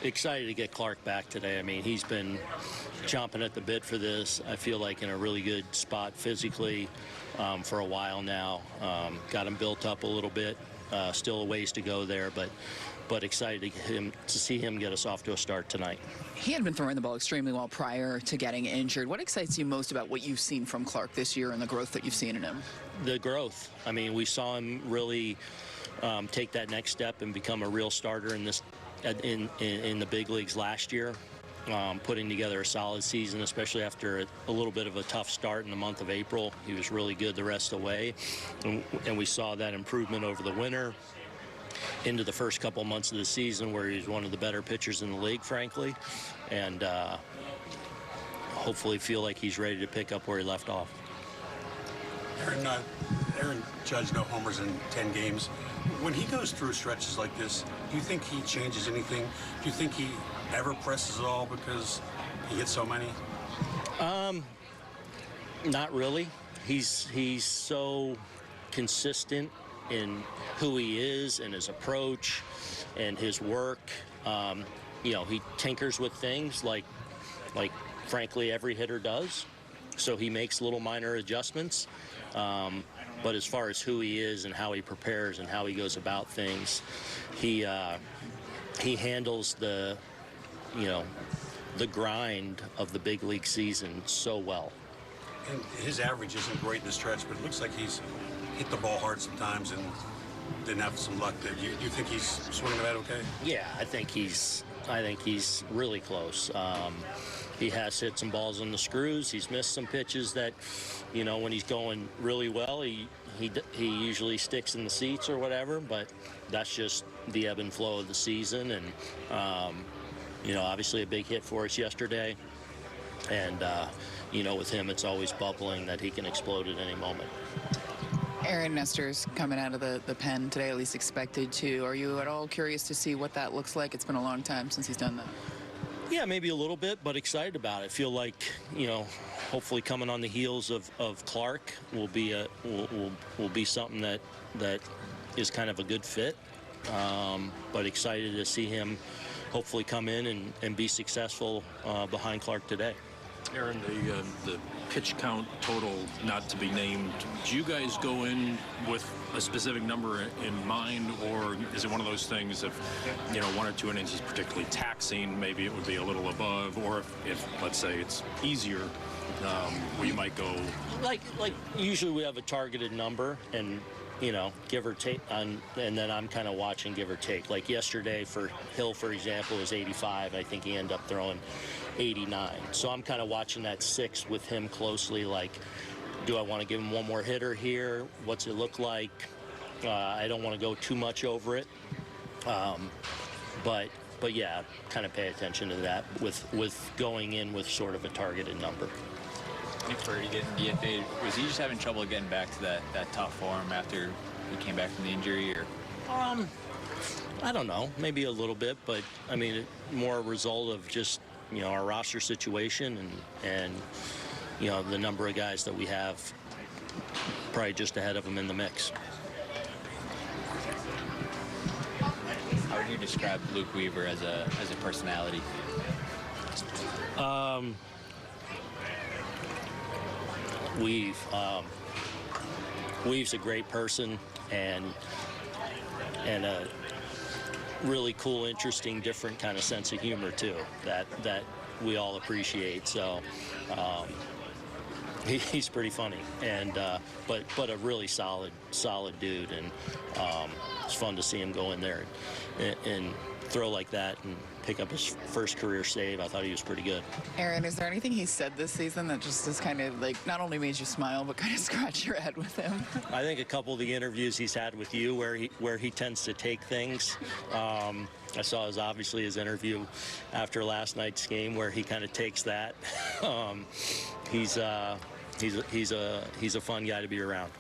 Excited to get Clarke back today. I mean, he's been chomping at the bit for this. I feel like in a really good spot physically for a while now. Got him built up a little bit. Still a ways to go there, but excited to see him get us off to a start tonight. He had been throwing the ball extremely well prior to getting injured. What excites you most about what you've seen from Clarke this year and the growth that you've seen in him? The growth. I mean, we saw him really take that next step and become a real starter in the big leagues last year. Putting together a solid season, especially after a little bit of a tough start in the month of April. He was really good the rest of the way, and we saw that improvement over the winter into the first couple months of the season, where he's one of the better pitchers in the league, frankly, and hopefully feel like he's ready to pick up where he left off. Aaron Judge, no homers in 10 games. When he goes through stretches like this, do you think he changes anything? Do you think he ever presses at all because he hits so many? Not really. He's so consistent in who he is and his approach and his work. You know, he tinkers with things like frankly every hitter does. So he makes little minor adjustments. But as far as who he is and how he prepares and how he goes about things, he handles the grind of the big league season so well. And his average isn't great in the stretch, but it looks like he's hit the ball hard sometimes and didn't have some luck. Do you think he's swinging the bat okay? Yeah, I think he's really close. He has hit some balls on the screws. He's missed some pitches that, you know, when he's going really well, he usually sticks in the seats or whatever. But that's just the ebb and flow of the season. And you know, obviously a big hit for us yesterday. And you know, with him, it's always bubbling that he can explode at any moment. Aaron Nestor's coming out of the pen today, at least expected to. Are you at all curious to see what that looks like? It's been a long time since he's done that. Yeah, maybe a little bit, but excited about it. Feel like, you know, hopefully coming on the heels of Clarke will be something that is kind of a good fit. But excited to see him hopefully come in and be successful behind Clarke today. Aaron, the pitch count total not to be named, do you guys go in with a specific number in mind, or is it one of those things if, you know, 1 or 2 innings is particularly taxing, maybe it would be a little above, or if let's say it's easier, where you might go? Like usually we have a targeted number, and you know, give or take, and then I'm kind of watching give or take. Like yesterday for Hill, for example, was 85. I think he ended up throwing 89. So I'm kind of watching that 6 with him closely. Like, do I want to give him one more hitter here? What's it look like? I don't want to go too much over it. But yeah, kind of pay attention to that with going in with sort of a targeted number. Nick Burdi getting DFA'd, was he just having trouble getting back to that top form after he came back from the injury, or? I don't know, maybe a little bit, but I mean, more a result of just, you know, our roster situation and you know, the number of guys that we have probably just ahead of him in the mix. How would you describe Luke Weaver as a personality? Weave's a great person and a really cool, interesting, different kind of sense of humor too that we all appreciate. So he's pretty funny, and but a really solid dude, and it's fun to see him go in there and throw like that and pick up his first career save. I thought he was pretty good. Aaron, is there anything he said this season that just is kind of like not only made you smile but kind of scratch your head with him? I think a couple of the interviews he's had with you where he tends to take things. I saw obviously his interview after last night's game where he kind of takes that. He's a fun guy to be around.